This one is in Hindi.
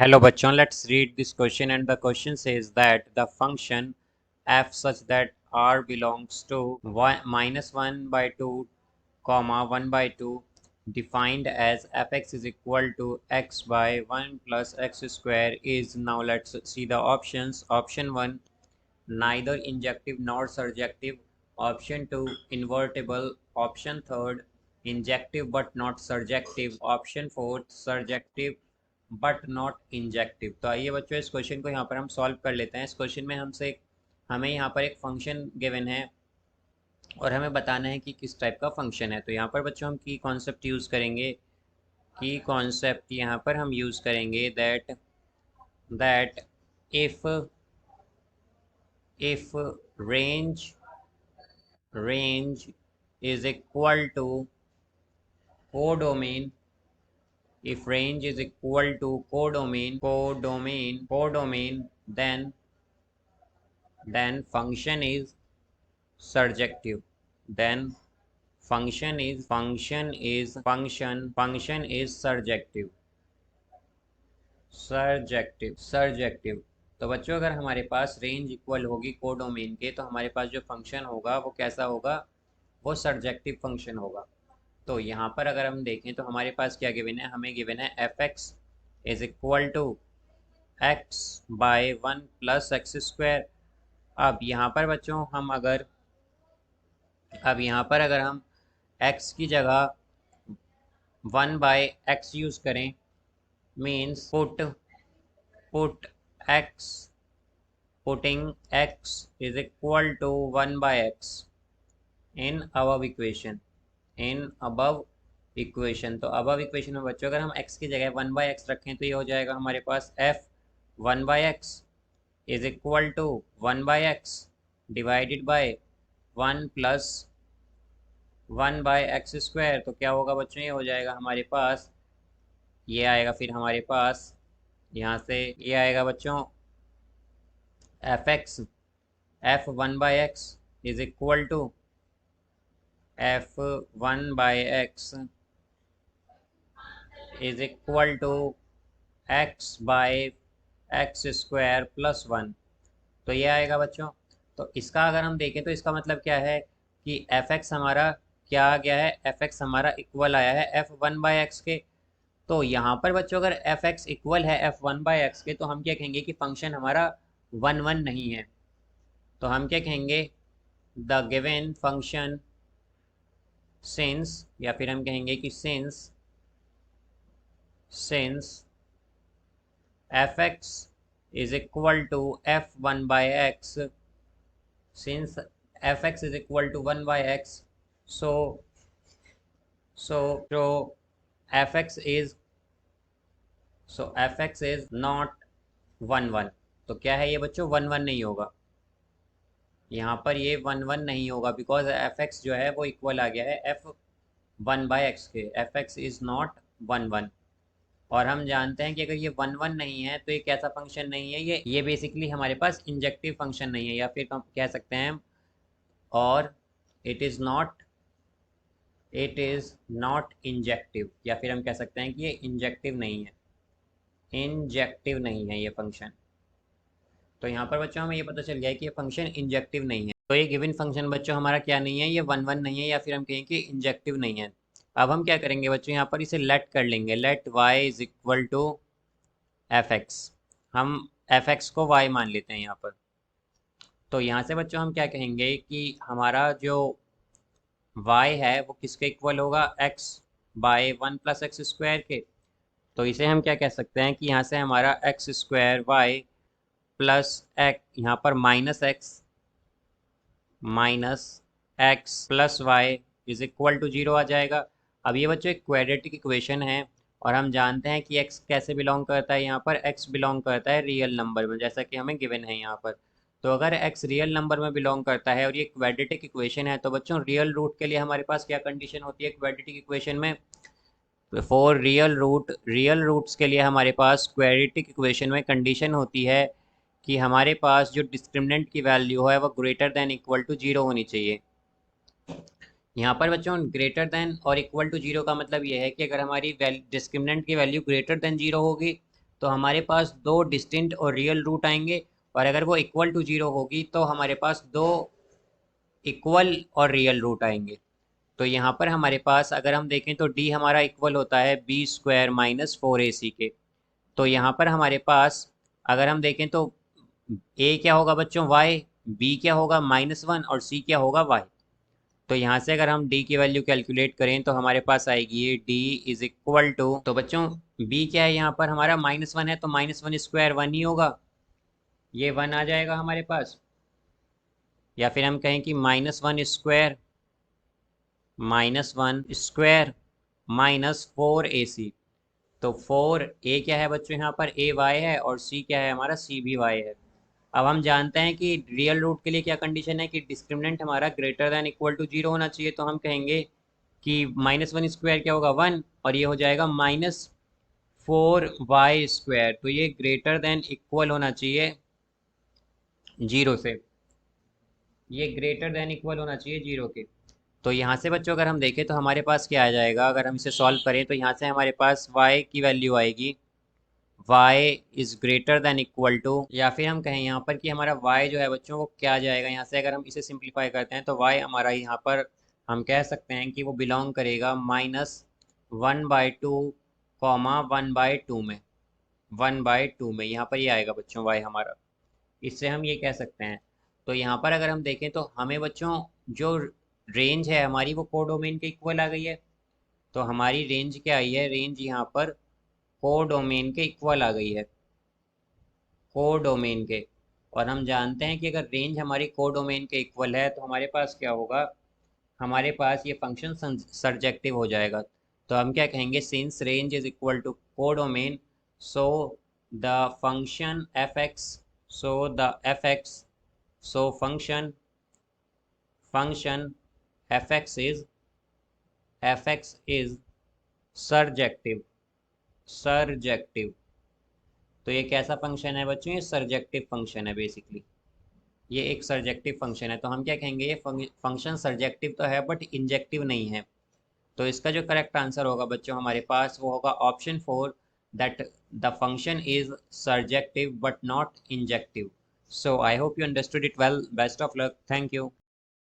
Hello bachon, let's read this question, and the question says that the function f such that r belongs to minus 1 by 2 comma 1 by 2 defined as fx is equal to x by 1 plus x square is. Now let's see the options. Option 1, neither injective nor surjective. Option 2, invertible. Option 3, injective but not surjective. Option 4, surjective but not injective. तो आइए बच्चों इस क्वेश्चन को यहाँ पर हम सॉल्व कर लेते हैं। इस क्वेश्चन में हमें यहाँ पर एक फंक्शन गिवन है और हमें बताना है कि किस टाइप का फंक्शन है। तो यहाँ पर बच्चों हम की कॉन्सेप्ट यूज़ करेंगे। की कॉन्सेप्ट यहाँ पर हम यूज़ करेंगे that if if range is equal to codomain, if range is equal to codomain, then function is surjective. Then function is surjective। तो बच्चों अगर हमारे पास रेंज इक्वल होगी कोडोमेन के, तो हमारे पास जो फंक्शन होगा वो कैसा होगा? वो सर्जेक्टिव फंक्शन होगा। तो यहाँ पर अगर हम देखें तो हमारे पास क्या गिवन है? हमें गिवन है F X is equal to X by 1 plus X square. अब यहाँ पर बच्चों अगर हम x की जगह 1 बाय एक्स यूज़ करें, means putting x is equal to 1 by x in above equation। तो above इक्वेशन में बच्चों अगर हम x की जगह 1 बाय एक्स रखें तो ये हो जाएगा हमारे पास f 1 by X is equal to 1 by X divided by 1 plus 1 by X square. तो क्या होगा बच्चों? ये हो जाएगा हमारे पास, ये आएगा फिर हमारे पास यहाँ से ये आएगा बच्चों f 1 by X is equal to f 1 by X is equal to x by X square plus 1। तो ये आएगा बच्चों। तो इसका अगर हम देखें तो इसका मतलब क्या है कि एफ एक्स हमारा क्या आ गया है? एफ एक्स हमारा इक्वल आया है एफ 1 बाय एक्स के। तो यहाँ पर बच्चों अगर एफ एक्स इक्वल है एफ 1 बाय एक्स के, तो हम क्या कहेंगे कि फंक्शन हमारा 1 नहीं है। तो हम क्या कहेंगे? द गिवन फंक्शन सिंस, या फिर हम कहेंगे कि since F X is equal to F 1 by X, since fx is equal to 1 by x, so fx is not 1 तो क्या है ये बच्चों? 1 नहीं होगा। यहाँ पर ये 1 नहीं होगा बिकॉज fx जो है वो इक्वल आ गया है f 1 बाय एक्स के। fx is not 1। और हम जानते हैं कि अगर ये 1 नहीं है तो ये कैसा फंक्शन नहीं है? ये बेसिकली हमारे पास इंजेक्टिव फंक्शन नहीं है, या फिर हम कह सकते हैं और इट इज़ नॉट इंजेक्टिव, या फिर हम कह सकते हैं कि ये इंजेक्टिव नहीं है ये फंक्शन। तो यहाँ पर बच्चों हमें ये पता चल गया है कि ये फंक्शन इंजेक्टिव नहीं है। तो ये गिवन फंक्शन बच्चों हमारा क्या नहीं है? ये 1 नहीं है, या फिर हम कहें कि इंजेक्टिव नहीं है। अब हम क्या करेंगे बच्चों? यहाँ पर इसे लेट कर लेंगे। Let y is equal to F X. हम एफ एक्स को y मान लेते हैं यहाँ पर। तो यहाँ से बच्चों हम क्या कहेंगे कि हमारा जो y है वो किसके इक्वल होगा? x by 1 plus X square के। तो इसे हम क्या कह सकते हैं कि यहाँ से हमारा X square Y plus X, यहाँ पर minus X plus Y is equal to 0 आ जाएगा। अब ये बच्चों एक क्वाड्रेटिक इक्वेशन है और हम जानते हैं कि x कैसे बिलोंग करता है? यहाँ पर x बिलोंग करता है रियल नंबर में, जैसा कि हमें गिवन है यहाँ पर। तो अगर x रियल नंबर में बिलोंग करता है और ये क्वाड्रेटिक इक्वेशन है, तो बच्चों रियल रूट के लिए हमारे पास क्या कंडीशन होती है क्वाड्रेटिक इक्वेशन में? फॉर रियल रूट्स के लिए हमारे पास क्वाड्रेटिक इक्वेशन में कंडीशन होती है कि हमारे पास जो डिस्क्रिमिनेंट की वैल्यू है वो ग्रेटर देन इक्वल टू 0 होनी चाहिए। यहाँ पर बच्चों ग्रेटर देन और इक्वल टू 0 का मतलब ये है कि अगर हमारी डिस्क्रिमिनेंट की वैल्यू ग्रेटर देन 0 होगी तो हमारे पास दो डिस्टिंक्ट और रियल रूट आएंगे, और अगर वो इक्वल टू 0 होगी तो हमारे पास दो इक्वल और रियल रूट आएंगे। तो यहाँ पर हमारे पास अगर हम देखें तो d हमारा इक्वल होता है बी स्क्वायर माइनस 4ac के। तो यहाँ पर हमारे पास अगर हम देखें तो a क्या होगा बच्चों y, b क्या होगा -1 और c क्या होगा y। तो यहाँ से अगर हम d की वैल्यू कैलकुलेट करें तो हमारे पास आएगी ये d इज इक्वल टू, तो बच्चों b क्या है यहाँ पर हमारा -1 है, तो -1 स्क्वायर 1 ही होगा, ये 1 आ जाएगा हमारे पास। या फिर हम कहें कि -1 स्क्वायर -4ac। तो 4a क्या है बच्चों यहाँ पर a y है, और c क्या है हमारा c भी y है। अब हम जानते हैं कि रियल रूट के लिए क्या कंडीशन है कि डिस्क्रिमिनेंट हमारा ग्रेटर देन इक्वल टू 0 होना चाहिए। तो हम कहेंगे कि -1 स्क्वायर क्या होगा 1, और ये हो जाएगा -4y स्क्वायर। तो ये ग्रेटर देन इक्वल होना चाहिए 0 से, ये ग्रेटर देन इक्वल होना चाहिए 0 के। तो यहाँ से बच्चों अगर हम देखें तो हमारे पास क्या आ जाएगा, अगर हम इसे सॉल्व करें तो यहाँ से हमारे पास y की वैल्यू आएगी y is greater than equal to, या फिर हम कहें यहाँ पर कि हमारा y जो है बच्चों वो क्या आ जाएगा, यहाँ से अगर हम इसे सिंप्लीफाई करते हैं तो y हमारा यहाँ पर हम कह सकते हैं कि वो बिलोंग करेगा -1/2 1/2 में, 1/2 में यहाँ पर ये आएगा बच्चों y हमारा। इससे हम ये कह सकते हैं। तो यहाँ पर अगर हम देखें तो हमें बच्चों जो रेंज है हमारी वो कोडोमेन के इक्वल आ गई है। तो हमारी रेंज क्या आई है, रेंज यहाँ पर कोडोमेन के इक्वल आ गई है, कोडोमेन के। और हम जानते हैं कि अगर रेंज हमारी कोडोमेन के इक्वल है तो हमारे पास क्या होगा, हमारे पास ये फंक्शन सर्जेक्टिव हो जाएगा। तो हम क्या कहेंगे, since range is equal to codomain, so the function F X, so the F X, so function f x is surjective, surjective। तो ये कैसा फंक्शन है बच्चों, ये सर्जेक्टिव फंक्शन है बेसिकली, ये एक सर्जेक्टिव फंक्शन है। तो हम क्या कहेंगे, ये फंक्शन सर्जेक्टिव तो है बट इंजेक्टिव नहीं है। तो इसका जो करेक्ट आंसर होगा बच्चों हमारे पास वो होगा option 4, that the function is surjective but not injective. So I hope you understood it well, best of luck, thank you.